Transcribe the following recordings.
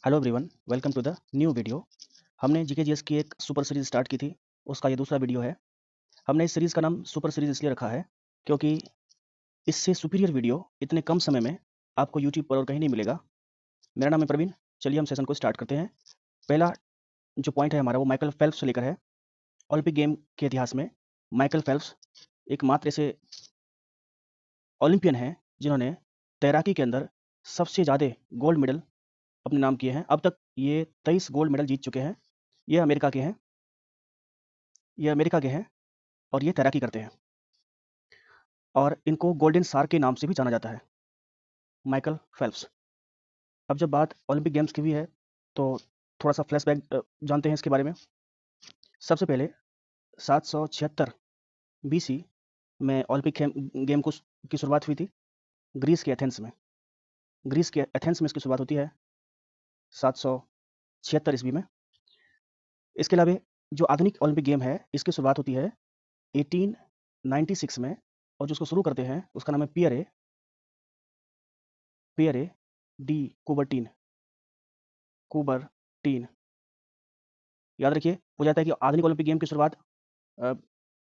Hello everyone, welcome to the new video. हमने GK GS की एक सुपर सीरीज स्टार्ट की थी, उसका ये दूसरा वीडियो है। हमने इस सीरीज़ का नाम सुपर सीरीज इसलिए रखा है क्योंकि इससे सुपीरियर वीडियो इतने कम समय में आपको यूट्यूब पर और कहीं नहीं मिलेगा। मेरा नाम है प्रवीण। चलिए हम सेशन को स्टार्ट करते हैं। पहला जो पॉइंट है हमारा वो माइकल फेल्प्स से लेकर है। ओलंपिक गेम के इतिहास में माइकल फेल्प्स एकमात्र ऐसे ओलंपियन हैं जिन्होंने तैराकी के अंदर सबसे ज़्यादा गोल्ड मेडल अपने नाम किए हैं। अब तक ये 23 गोल्ड मेडल जीत चुके हैं। ये अमेरिका के हैं ये अमेरिका के हैं और ये तैराकी करते हैं और इनको गोल्डन सार के नाम से भी जाना जाता है, माइकल फेल्प्स। अब जब बात ओलंपिक गेम्स की भी है तो थोड़ा सा फ्लैशबैक जानते हैं इसके बारे में। सबसे पहले 776 बीसी में ओलंपिक गेम की शुरुआत हुई थी ग्रीस के एथेंस में। ग्रीस के एथेंस में इसकी शुरुआत होती है 776 ईस्वी में। इसके अलावा जो आधुनिक ओलंपिक गेम है इसकी शुरुआत होती है 1896 में और जो उसको शुरू करते हैं उसका नाम है पियरे पियरे डी कुबर्टीन कुबर्टीन। याद रखिए, हो जाता है कि आधुनिक ओलंपिक गेम की शुरुआत अ,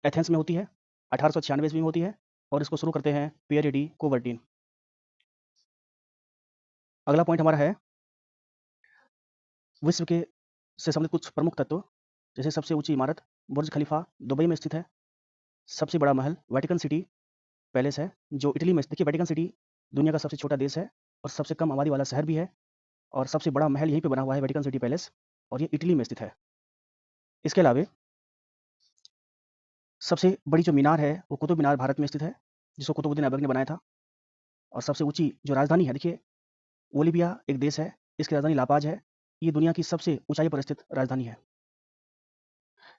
एथेंस में होती है, 1896 ईस्वी में होती है और इसको शुरू करते हैं पियरे डी कुबर्टीन। अगला पॉइंट हमारा है विश्व के से संबंधित कुछ प्रमुख तत्व। जैसे सबसे ऊंची इमारत बुर्ज खलीफा दुबई में स्थित है। सबसे बड़ा महल वेटिकन सिटी पैलेस है जो इटली में। देखिए, वेटिकन सिटी दुनिया का सबसे छोटा देश है और सबसे कम आबादी वाला शहर भी है और सबसे बड़ा महल यहीं पे बना हुआ है, वेटिकन सिटी पैलेस, और ये इटली में स्थित है। इसके अलावा सबसे बड़ी जो मीनार है वो कुतुब मीनार भारत में स्थित है, जिसको कुतुबुद्दीन ऐबक ने बनाया था। और सबसे ऊंची जो राजधानी है, देखिए, बोलीविया एक देश है, इसकी राजधानी लापाज है। ये दुनिया की सबसे ऊंचाई पर स्थित राजधानी है।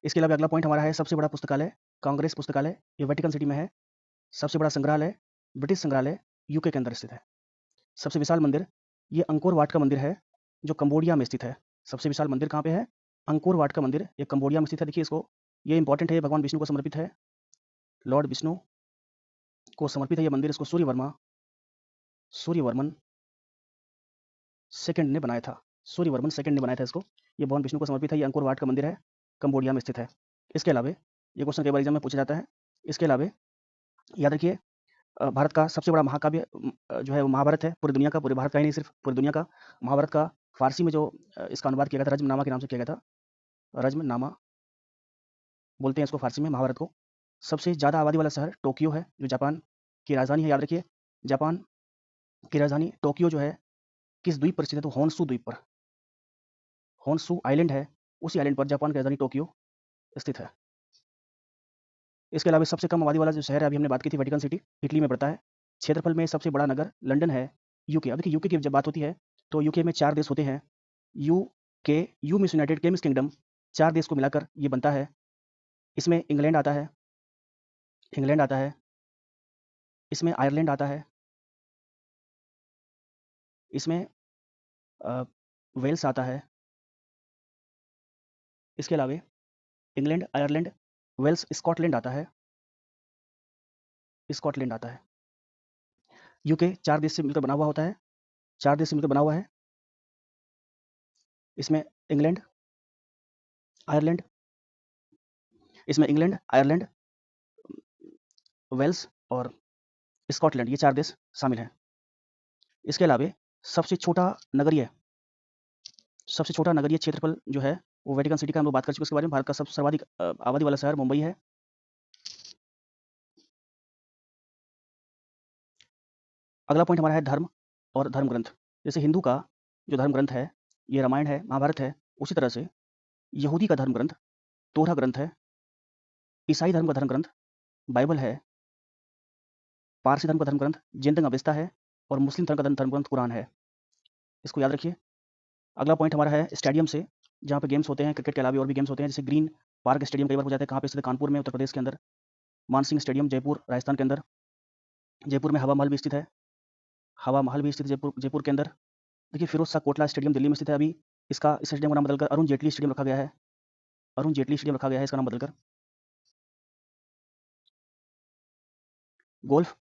इसके अलावा अगला पॉइंट हमारा है सबसे बड़ा पुस्तकालय कांग्रेस पुस्तकालय, ये वेटिकन सिटी में है। सबसे बड़ा संग्रहालय ब्रिटिश संग्रहालय यूके के अंदर स्थित है। सबसे विशाल मंदिर ये अंकोर वाट का मंदिर है जो कंबोडिया में स्थित है। सबसे विशाल मंदिर कहाँ पे है? अंकोर वाट का मंदिर, ये कंबोडिया में स्थित है। देखिए इसको, ये इंपॉर्टेंट है, ये भगवान विष्णु को समर्पित है, लॉर्ड विष्णु को समर्पित है ये मंदिर। इसको सूर्यवर्मन सेकंड ने बनाया था। सूर्यवर्मन सेकंड ने बनाया था इसको। ये भगवान विष्णु को समर्पित है, ये अंकोर वाट का मंदिर है, कंबोडिया में स्थित है। इसके अलावा ये क्वेश्चन कई बार एग्जाम में पूछा जाता है। इसके अलावा याद रखिए, भारत का सबसे बड़ा महाकाव्य जो है वो महाभारत है। पूरी दुनिया का, पूरे भारत का ही नहीं, सिर्फ पूरी दुनिया का। महाभारत का फारसी में जो इसका अनुवाद किया गया था, रज्मनामा के नाम से किया गया था। रज्मनामा बोलते हैं इसको फारसी में, महाभारत को। सबसे ज़्यादा आबादी वाला शहर टोक्यो है जो जापान की राजधानी है। याद रखिए, जापान की राजधानी टोक्यो जो है किस द्वीप पर स्थित है? तो होन्शु द्वीप पर, होन्शु आइलैंड है, उसी आइलैंड पर जापान की राजधानी टोक्यो स्थित है। इसके अलावा सबसे कम आबादी वाला जो शहर है, अभी हमने बात की थी, वेटिकन सिटी, इटली में पड़ता है। क्षेत्रफल में सबसे बड़ा नगर लंदन है, यूके। अब देखिए, यूके की जब बात होती है तो यूके में 4 देश होते हैं। यूके, यू मीन्स यूनाइटेड, के मीन्स किंगडम। 4 देश को मिलाकर ये बनता है। इसमें इंग्लैंड आता है, इंग्लैंड आता है, इसमें आयरलैंड आता है, इसमें अ, वेल्स आता है। इसके अलावा इंग्लैंड, आयरलैंड, वेल्स, स्कॉटलैंड आता है, स्कॉटलैंड आता है। यूके 4 देश से मिलकर बना हुआ होता है, 4 देश से मिलकर बना हुआ है। इसमें इंग्लैंड, आयरलैंड, इसमें इंग्लैंड, आयरलैंड, वेल्स और स्कॉटलैंड, ये 4 देश शामिल हैं। इसके अलावा सबसे छोटा नगरीय सबसे छोटा नगरीय क्षेत्रफल जो है वो वेटिकन सिटी का, हम लोग बात कर चुके हैं उसके बारे में। भारत का सबसे सर्वाधिक आबादी वाला शहर मुंबई है। अगला पॉइंट हमारा है धर्म और धर्म ग्रंथ। जैसे हिंदू का जो धर्म ग्रंथ है ये रामायण है, महाभारत है, उसी तरह से यहूदी का धर्म ग्रंथ तोरा ग्रंथ है, ईसाई धर्म का धर्म ग्रंथ बाइबल है, पारसी धर्म का धर्म ग्रंथ जैन धर्म अवेस्ता है और मुस्लिम धर्म का धर्म ग्रंथ कुरान है। इसको याद रखिए। अगला पॉइंट हमारा है स्टेडियम से, जहाँ पे गेम्स होते हैं, क्रिकेट के अलावा और भी गेम्स होते हैं। जैसे ग्रीन पार्क स्टेडियम कई बार हो जाता है, कहाँ पे स्थित है? कानपुर में, उत्तर प्रदेश के अंदर। मानसिंह स्टेडियम जयपुर, राजस्थान के अंदर। जयपुर में हवा महल भी स्थित है, हवा महल भी स्थित है जयपुर जयपुर के अंदर। देखिए, फिरोज शाह कोटला स्टेडियम दिल्ली में स्थित है। अभी इसका इस स्टेडियम का नाम बदलकर अरुण जेटली स्टेडियम रखा गया है, अरुण जेटली स्टेडियम रखा गया है इसका नाम बदलकर। गोल्फ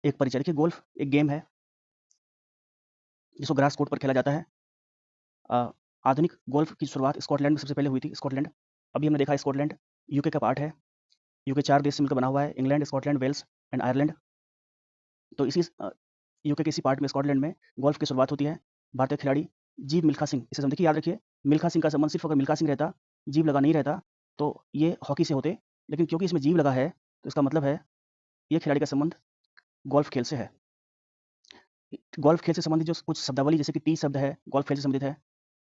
एक परिचय। देखिए, गोल्फ एक गेम है जिसको ग्रास कोर्ट पर खेला जाता है। आधुनिक गोल्फ की शुरुआत स्कॉटलैंड में सबसे पहले हुई थी, स्कॉटलैंड। अभी हमने देखा स्कॉटलैंड यूके का पार्ट है। यूके 4 देश से मिलकर बना हुआ है, England, Scotland, Wales and Ireland. तो इसी यूके के इसी पार्ट में, स्कॉटलैंड में गोल्फ की शुरुआत होती है। भारतीय खिलाड़ी जीव मिल्खा सिंह, इसे देखिए, याद रखिए, मिल्खा सिंह का संबंध सिर्फ अगर मिल्खा सिंह रहता, जीव लगा नहीं रहता, तो ये हॉकी से होते, लेकिन क्योंकि इसमें जीव लगा है, तो इसका मतलब है ये खिलाड़ी का संबंध गोल्फ खेल से है। गोल्फ खेल से संबंधित जो कुछ शब्दावली, जैसे कि टी शब्द है, गोल्फ खेल से संबंधित है।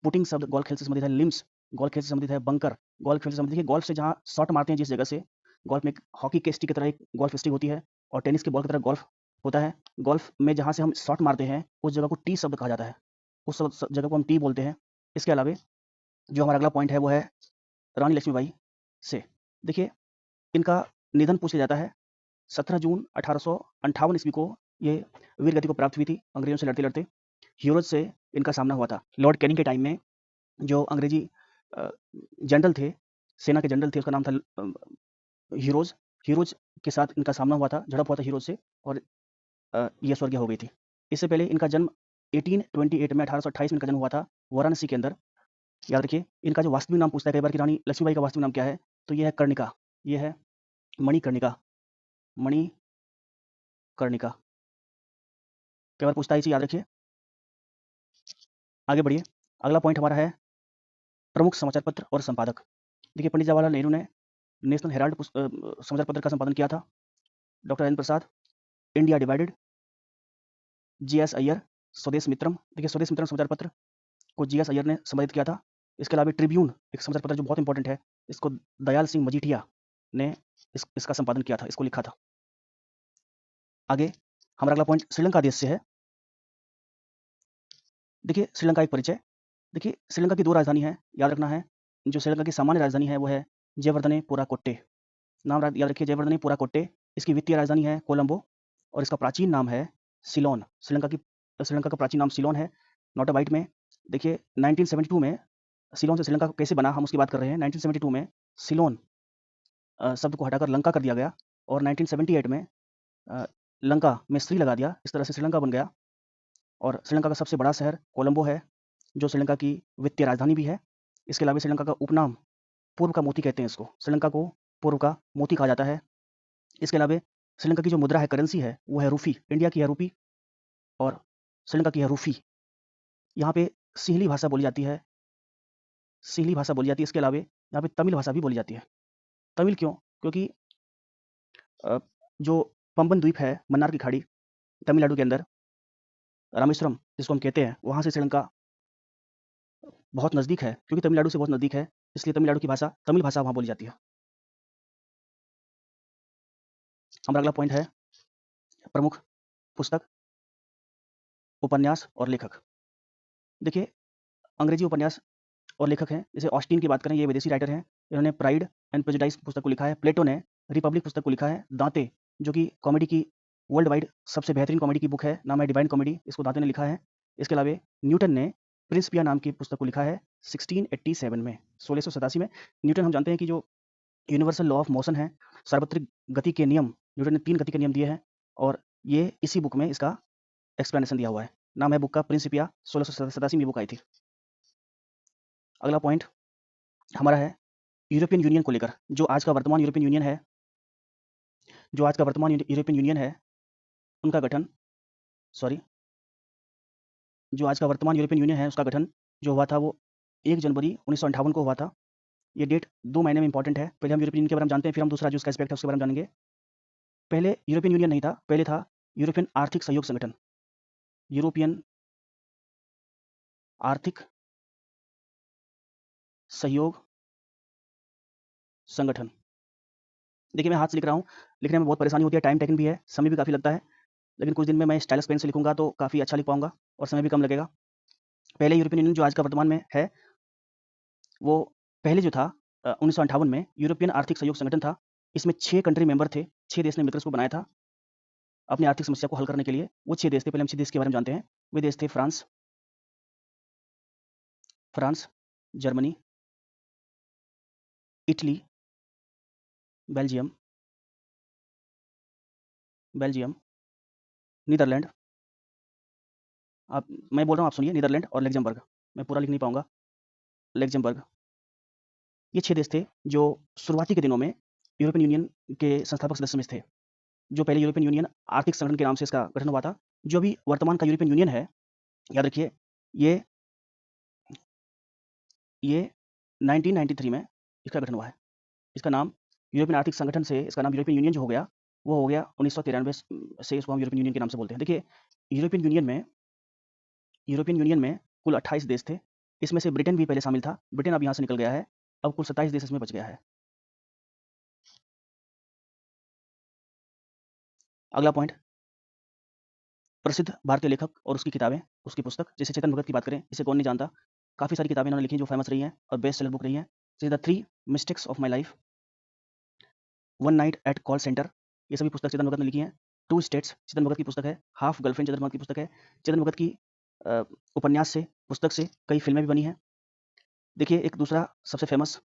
पुटिंग शब्द गोल्फ खेल से संबंधित है। लिम्स गोल्फ खेल से संबंधित है। बंकर गोल्फ खेल से संबंधित है। गोल्फ से जहाँ शॉट मारते हैं जिस जगह से, गोल्फ में एक हॉकी के स्टिक की तरह एक गोल्फ स्टिक होती है, और टेनिस के बॉल की तरह गोल्फ होता है। गोल्फ में जहाँ से हम शॉट मारते हैं उस जगह को टी शब्द कहा जाता है, उस जगह को हम टी बोलते हैं। इसके अलावा जो हमारा अगला पॉइंट है वो है रानी लक्ष्मीबाई से। देखिए, इनका निधन पूछ लिया जाता है। 17 जून 1858 ईस्वी को ये वीर गति को प्राप्त हुई थी, अंग्रेजों से लड़ते लड़ते। हीरोज से इनका सामना हुआ था। लॉर्ड कैनिंग के टाइम में जो अंग्रेजी जनरल थे, सेना के जनरल थे, उसका नाम था हीरोज। हीरोज के साथ इनका सामना हुआ था, झड़प हुआ था हीरोज से, और ये स्वर्गीय हो गई थी। इससे पहले इनका जन्म 1828 में, 1828 में इनका जन्म हुआ था, वाराणसी के अंदर। याद रखिए, इनका जो वास्तविक नाम पूछता है कई बार कि रानी लक्ष्मीबाई का वास्तविक नाम क्या है, तो ये है कर्णिका, ये है मणिकर्णिका, मणिकर्णिका। कई बार पूछता है, इसे याद रखिए। आगे बढ़िए, अगला पॉइंट हमारा है प्रमुख समाचार पत्र और संपादक। देखिए, पंडित जवाहरलाल नेहरू ने नेशनल हेराल्ड समाचार पत्र का संपादन किया था। Doctor Rajendra Prasad India divided, GS Iyer स्वदेश मित्रम। देखिए, स्वदेश मित्रम समाचार पत्र को जीएस अय्यर ने संपादित किया था। इसके अलावा ट्रिब्यून एक समाचार पत्र जो बहुत इंपॉर्टेंट है, इसको दयाल सिंह मजीठिया ने इसका संपादन किया था, इसको लिखा था। आगे हमारा अगला पॉइंट श्रीलंका देश से है। देखिए, श्रीलंका एक परिचय। देखिए, श्रीलंका की 2 राजधानी है, याद रखना है। जो श्रीलंका की सामान्य राजधानी है वो है जयवर्धने पुराकोट्टे। नाम याद रखिए, जयवर्धने पुराकोट्टे। इसकी वित्तीय राजधानी है कोलंबो, और इसका प्राचीन नाम है सिलोन। श्रीलंका का प्राचीन नाम सिलोन है। नोट अ बाइट में देखिए, 1972 में सिलोन से श्रीलंका कैसे बना, हम उसकी बात कर रहे हैं। 1972 में सिलोन शब्द को हटाकर लंका कर दिया गया, और 1978 में लंका में श्री लगा दिया। इस तरह से श्रीलंका बन गया। और श्रीलंका का सबसे बड़ा शहर कोलंबो है, जो श्रीलंका की वित्तीय राजधानी भी है। इसके अलावा श्रीलंका का उपनाम पूर्व का मोती कहते हैं इसको। श्रीलंका को पूर्व का मोती कहा जाता है। इसके अलावा श्रीलंका की जो मुद्रा है, करेंसी है, वो है रूपी। इंडिया की है रूपी और श्रीलंका की है रूफी। यहाँ पे सिंहली भाषा बोली जाती है, सिंहली भाषा बोली जाती है। इसके अलावा यहाँ पे तमिल भाषा भी बोली जाती है। तमिल क्यों? क्योंकि जो पंबन द्वीप है, मन्नार की खाड़ी, तमिलनाडु के अंदर, रामेश्वरम जिसको हम कहते हैं, वहाँ से श्रीलंका बहुत नज़दीक है। क्योंकि तमिलनाडु से बहुत नज़दीक है, इसलिए तमिलनाडु की भाषा, तमिल भाषा वहाँ बोली जाती है। हमारा अगला पॉइंट है प्रमुख पुस्तक, उपन्यास और लेखक। देखिए, अंग्रेजी उपन्यास और लेखक हैं। जैसे ऑस्टिन की बात करें, ये विदेशी राइटर हैं। इन्होंने प्राइड एंड प्रेजुडाइस पुस्तक को लिखा है। प्लेटो ने रिपब्लिक पुस्तक को लिखा है। दांते, जो कि कॉमेडी की वर्ल्ड वाइड सबसे बेहतरीन कॉमेडी की बुक है, नाम है डिवाइन कॉमेडी, इसको दांते ने लिखा है। इसके अलावा न्यूटन ने प्रिंसिपिया नाम की पुस्तक को लिखा है 1687 में, 1687 में। न्यूटन, हम जानते हैं कि जो यूनिवर्सल लॉ ऑफ मोशन है, सार्वत्रिक गति के नियम, न्यूटन ने 3 गति के नियम दिए हैं, और ये इसी बुक में इसका एक्सप्लेनेशन दिया हुआ है। नाम है बुक का प्रिंसिपिया, 1687 में बुक आई थी। अगला पॉइंट हमारा है यूरोपियन यूनियन को लेकर। जो आज का वर्तमान यूरोपियन यूनियन है, जो आज का वर्तमान यूरोपियन यूनियन है, उनका गठन, सॉरी, जो आज का वर्तमान यूरोपियन यूनियन है, उसका गठन जो हुआ था वो 1 जनवरी 1958 को हुआ था। ये डेट 2 महीने में इंपॉर्टेंट है। पहले हम यूरोपियन यूनियन के बारे में जानते हैं, फिर हम दूसरा जो इसका एस्पेक्ट है उसके बारे में जानेंगे। पहले यूरोपियन यूनियन नहीं था, पहले था यूरोपियन आर्थिक सहयोग संगठन। यूरोपियन आर्थिक सहयोग संगठन। देखिए, मैं हाथ से लिख रहा हूँ, लिखने में बहुत परेशानी होती है, टाइम टेकन भी है, समय भी काफ़ी लगता है, लेकिन कुछ दिन में मैं स्टाइलस पेन से लिखूंगा तो काफ़ी अच्छा लिख पाऊंगा और समय भी कम लगेगा। पहले यूरोपियन यूनियन जो आज का वर्तमान में है, वो पहले जो था 1958 में यूरोपियन आर्थिक सहयोग संगठन था। इसमें 6 कंट्री मेंबर थे, 6 देश ने मिलकर इसको बनाया था अपनी आर्थिक समस्या को हल करने के लिए। वो 6 देश थे। पहले हम 6 देश के बारे में जानते हैं। वे देश थे France, Germany, Italy, Belgium, Netherlands, आप, मैं बोल रहा हूँ आप सुनिए, नीदरलैंड और लग्जमबर्ग। मैं पूरा लिख नहीं पाऊँगा, लग्ज़मबर्ग। ये 6 देश थे जो शुरुआती के दिनों में यूरोपियन यूनियन के संस्थापक सदस्य में थे। जो पहले यूरोपियन यूनियन आर्थिक संगठन के नाम से इसका गठन हुआ था। जो अभी वर्तमान का यूरोपियन यूनियन है, याद रखिए ये ये 1993 में इसका गठन हुआ है। इसका नाम यूरोपियन आर्थिक संगठन से इसका नाम यूरोपियन यूनियन जो हो गया, वो हो गया 1993 से इसको हम यूरोपियन यूनियन के नाम से बोलते हैं। देखिए यूरोपियन यूनियन में कुल 28 देश थे। इसमें से ब्रिटेन भी पहले शामिल था। ब्रिटेन अब यहाँ से निकल गया है। अब कुल 27 देश इसमें बच गया है। अगला पॉइंट, प्रसिद्ध भारतीय लेखक और उसकी किताबें, उसकी पुस्तक। जैसे चेतन भगत की बात करें, इसे कौन नहीं जानता। काफ़ी सारी किताबें इन्होंने लिखी जो फेमस रही हैं और बेस्ट सेलर बुक रही हैं। जैसे the 3 mistakes of my life, one night at call centre, ये सभी पुस्तक चेतन भगत ने लिखी हैं। टू स्टेट्स चेतन भगत की पुस्तक है। हाफ गर्लफ्रेंड चेतन भगत की पुस्तक है। चेतन भगत की उपन्यास से, पुस्तक से कई फिल्में भी बनी हैं। देखिए एक दूसरा सबसे फेमस,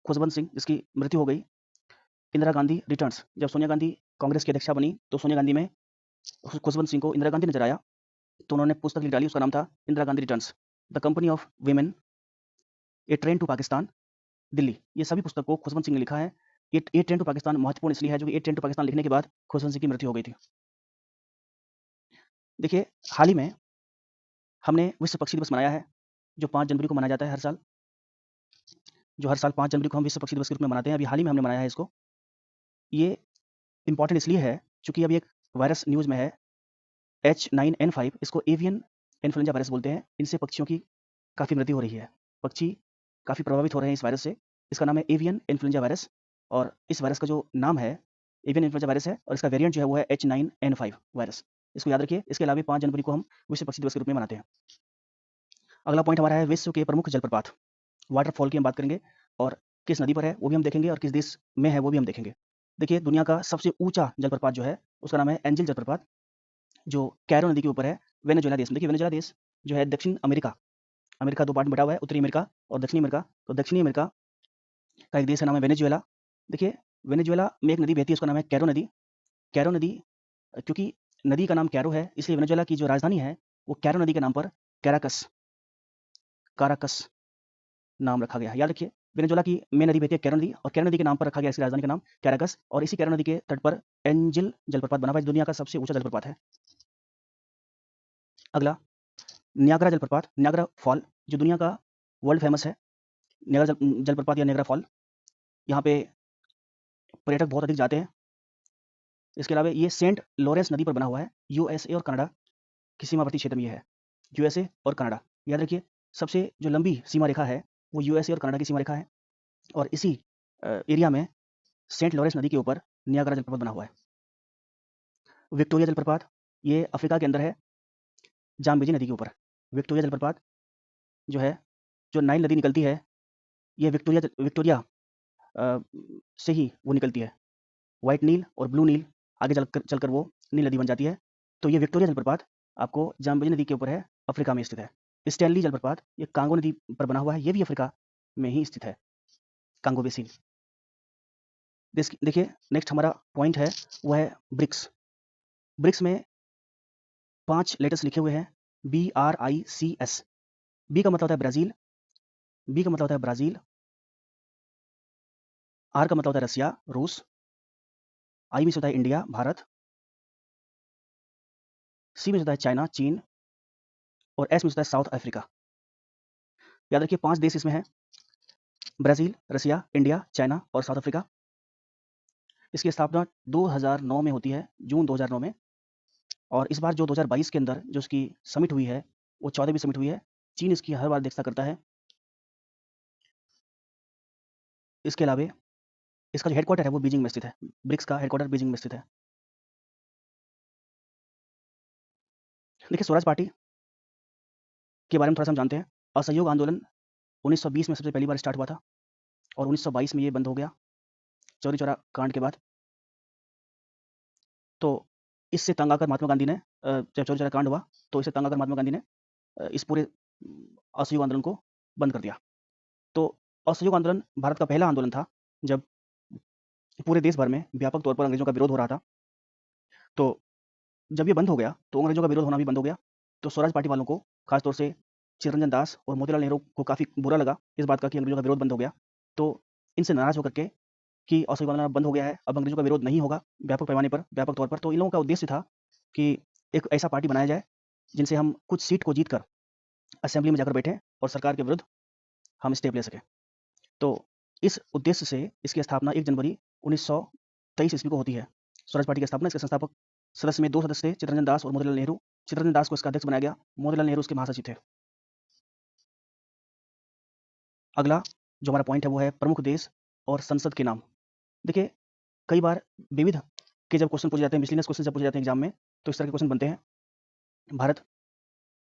खुशवंत सिंह, जिसकी मृत्यु हो गई। इंदिरा गांधी रिटर्न्स, जब सोनिया गांधी कांग्रेस की अध्यक्षा बनी तो सोनिया गांधी में खुशवंत सिंह को इंदिरा गांधी नजर आया, तो उन्होंने पुस्तक लिख डाली। उसका नाम था Indira Gandhi returns, the company of women, a train to Pakistan, Delhi. ये सभी पुस्तक को खुशवंत सिंह ने लिखा है। ये ट्रेन टू पाकिस्तान महत्वपूर्ण इसलिए है जो कि ए ट्रेन टू पाकिस्तान लिखने के बाद खुशवंत सिंह की मृत्यु हो गई थी। देखिए हाल ही में हमने विश्व पक्षी दिवस मनाया है, जो 5 जनवरी को मनाया जाता है हर साल। जो हर साल 5 जनवरी को हम विश्व पक्षी दिवस के रूप में मनाते हैं। अभी हाल ही में हमने मनाया है इसको। ये इंपॉर्टेंट इसलिए है चूंकि अभी एक वायरस न्यूज़ में है, H9N5, इसको एवियन इन्फ्लुएंजा वायरस बोलते हैं। इनसे पक्षियों की काफ़ी मृत्यु हो रही है। पक्षी काफ़ी प्रभावित हो रहे हैं इस वायरस से। इसका नाम है एवियन इन्फ्लुएंजा वायरस, और इस वायरस का जो नाम है एवियन इन्फ्लुएंजा वायरस है, और इसका वेरिएंट जो है वो है H9N5 वायरस। इसको याद रखिए। इसके अलावा 5 जनवरी को हम विश्व पक्षी दिवस के रूप में मनाते हैं। अगला पॉइंट हमारा है विश्व के प्रमुख जलप्रपात। वाटरफॉल की हम बात करेंगे, और किस नदी पर है वो भी हम देखेंगे, और किस देश में है वो भी हम देखेंगे। देखिए दुनिया का सबसे ऊंचा जलप्रपात जो है उसका नाम है एंजिल जलप्रपात, जो कैरो नदी के ऊपर है, वेनेजुएला देश में। देखिए वेनेजुएला देश जो है दक्षिण अमेरिका, अमेरिका 2 पार्ट में बटा हुआ है, उत्तरी अमेरिका और दक्षिणी अमेरिका। तो दक्षिणी अमेरिका का एक देश है, नाम है वेनेजुएला। देखिए वेनेजुएला में एक नदी बहती है, उसका नाम है कैरो नदी। कैरो नदी, क्योंकि नदी का नाम कैरो है, इसलिए वेनेजुएला की जो राजधानी है वो कैरो नदी के नाम पर कैराकस काराकस नाम रखा गया है। याद रखिए वेनेजुएला की मेन नदी बहती है कैरो नदी, और कैरो नदी के नाम पर रखा गया इसकी राजधानी का नाम कैराकस, और इसी कैरो नदी के तट पर एंजिल जलप्रपात बना हुआ है, दुनिया का सबसे ऊंचा जलप्रपात है। अगला नियाग्रा जलप्रपात, नियाग्रा फॉल, जो दुनिया का वर्ल्ड फेमस है। नियाग्रा जलप्रपात या नियाग्रा फॉल, यहाँ पे पर्यटक बहुत अधिक जाते हैं। इसके अलावा ये सेंट लॉरेंस नदी पर बना हुआ है। यूएसए और कनाडा के सीमावर्ती क्षेत्र में ये है। यूएसए और कनाडा, याद रखिए सबसे जो लंबी सीमा रेखा है वो यूएसए और कनाडा की सीमा रेखा है, और इसी एरिया में सेंट लॉरेंस नदी के ऊपर नियाग्रा जलप्रपात बना हुआ है। विक्टोरिया जलप्रपात, ये अफ्रीका के अंदर है, जाम्बेजी नदी के ऊपर। विक्टोरिया जलप्रपात जो है, जो नाइल नदी निकलती है, ये विक्टोरिया से ही वो निकलती है। व्हाइट नील और ब्लू नील आगे चलकर वो नील नदी बन जाती है। तो ये विक्टोरिया जलप्रपात आपको जाम्बेजी नदी के ऊपर है, अफ्रीका में स्थित है। स्टैनली जलप्रपात, ये कांगो नदी पर बना हुआ है, ये भी अफ्रीका में ही स्थित है, कांगो बेसिन। देखिए नेक्स्ट हमारा पॉइंट है वो है ब्रिक्स। ब्रिक्स में 5 लेटर्स लिखे हुए हैं, BRICS। बी का मतलब होता है ब्राज़ील, बी का मतलब होता है ब्राज़ील, आर का मतलब होता है रसिया, रूस, आई में से होता है इंडिया, भारत, सी में से होता है चाइना, चीन, और एस में से होता है साउथ अफ्रीका। याद रखिए 5 देश इसमें हैं, ब्राज़ील, रसिया, इंडिया, चाइना और साउथ अफ्रीका। इसकी स्थापना 2009 में होती है, जून 2009 में, और इस बार जो 2022 के अंदर जो इसकी समिट हुई है वो 14वीं समिट हुई है। चीन इसकी हर बार अध्यक्षता करता है। इसके अलावा इसका जो हेडक्वार्टर है वो बीजिंग में स्थित है। ब्रिक्स का हेडक्वार्टर बीजिंग में स्थित है। देखिए स्वराज पार्टी के बारे में थोड़ा सा हम जानते हैं। असहयोग आंदोलन 1920 में सबसे पहली बार स्टार्ट हुआ था, और 1922 में ये बंद हो गया चौरी चौरा कांड के बाद। तो इससे तंग आकर महात्मा गांधी ने, जब चौरी चौरा कांड हुआ तो इससे तंग आकर महात्मा गांधी ने इस पूरे असहयोग आंदोलन को बंद कर दिया। तो असहयोग आंदोलन भारत का पहला आंदोलन था जब पूरे देश भर में व्यापक तौर पर अंग्रेजों का विरोध हो रहा था। तो जब ये बंद हो गया तो अंग्रेजों का विरोध होना भी बंद हो गया। तो स्वराज पार्टी वालों को, खासतौर से चित्तरंजन दास और मोतीलाल नेहरू को काफ़ी बुरा लगा इस बात का कि अंग्रेज़ों का विरोध बंद हो गया। तो इनसे नाराज़ होकर के कि असहयोग आंदोलन बंद हो गया है, अब अंग्रेज़ों का विरोध नहीं होगा व्यापक पैमाने पर, व्यापक तौर पर। तो इन लोगों का उद्देश्य था कि एक ऐसा पार्टी बनाया जाए, जिनसे हम कुछ सीट को जीतकर असेंबली में जाकर बैठें और सरकार के विरुद्ध हम स्टेप ले सकें। तो इस उद्देश्य से इसकी स्थापना 1 जनवरी 1923 ईस्वी को होती है। स्वराज पार्टी की स्थापना, इसके संस्थापक सदस्य में 2 सदस्य थे, चित्तरंजन दास और मोतीलाल नेहरू। चित्तरंजन दास को इसका अध्यक्ष बनाया गया, मोतीलाल नेहरू उसके महासचिव थे। अगला जो हमारा पॉइंट है वो है प्रमुख देश और संसद के नाम। देखिए, कई बार विविध के जब क्वेश्चन पूछे जाते हैं, मिसलेनियस क्वेश्चन जब पूछे जाते हैं एग्जाम में, तो इस तरह के क्वेश्चन बनते हैं। भारत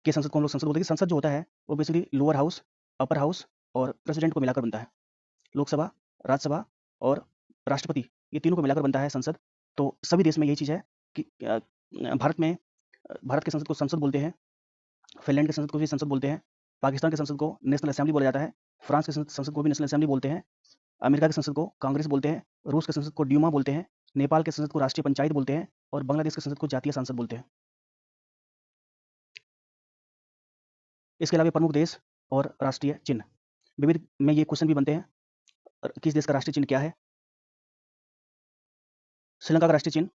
के संसद को हम लोग संसद बोलते हैं कि संसद जो होता है वो basically lower house, upper house और प्रेसिडेंट को मिलाकर बनता है। लोकसभा, राज्यसभा और राष्ट्रपति, ये तीनों को मिलाकर बनता है संसद। तो सभी देश में यही चीज़ है कि भारत के संसद को संसद बोलते हैं, फिनलैंड के संसद को भी संसद बोलते हैं, पाकिस्तान के संसद को नेशनल असेंबली बोला जाता है, फ्रांस के संसद को भी नेशनल असेंबली बोलते हैं, अमेरिका के संसद को कांग्रेस बोलते हैं, रूस के संसद को ड्यूमा बोलते हैं, नेपाल के संसद को राष्ट्रीय पंचायत बोलते हैं और बांग्लादेश के संसद को जातीय संसद बोलते हैं। इसके अलावा प्रमुख देश और राष्ट्रीय चिन्ह, विविध में ये क्वेश्चन भी बनते हैं। किस देश का राष्ट्रीय चिन्ह क्या है? श्रीलंका का राष्ट्रीय चिन्ह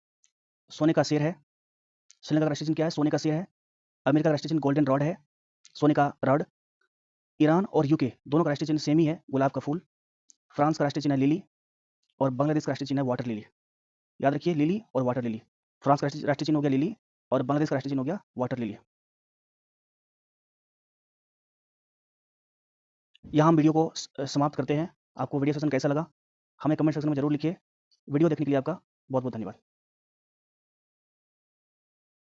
सोने का शेर है। श्रीलंका का राष्ट्रीय चिन्ह क्या है? सोने का शेर है। अमेरिका का राष्ट्रीय चिन्ह गोल्डन रॉड है, सोने का रॉड। ईरान और यूके दोनों का राष्ट्रीय चिन्ह सेम ही है, गुलाब का फूल। फ्रांस का राष्ट्रीय चिन्ह है लिली और बांग्लादेश का राष्ट्रीय चिन्ह है वाटर लिली। याद रखिए, लिली और वाटर लिली। फ्रांस का राष्ट्रीय चिन्ह हो गया लिली और बांग्लादेश का राष्ट्रीय चिन्ह हो गया वाटर लिली। यहाँ हम वीडियो को समाप्त करते हैं। आपको वीडियो सेशन कैसा लगा हमें कमेंट सेक्शन में जरूर लिखिए। वीडियो देखने के लिए आपका बहुत बहुत धन्यवाद।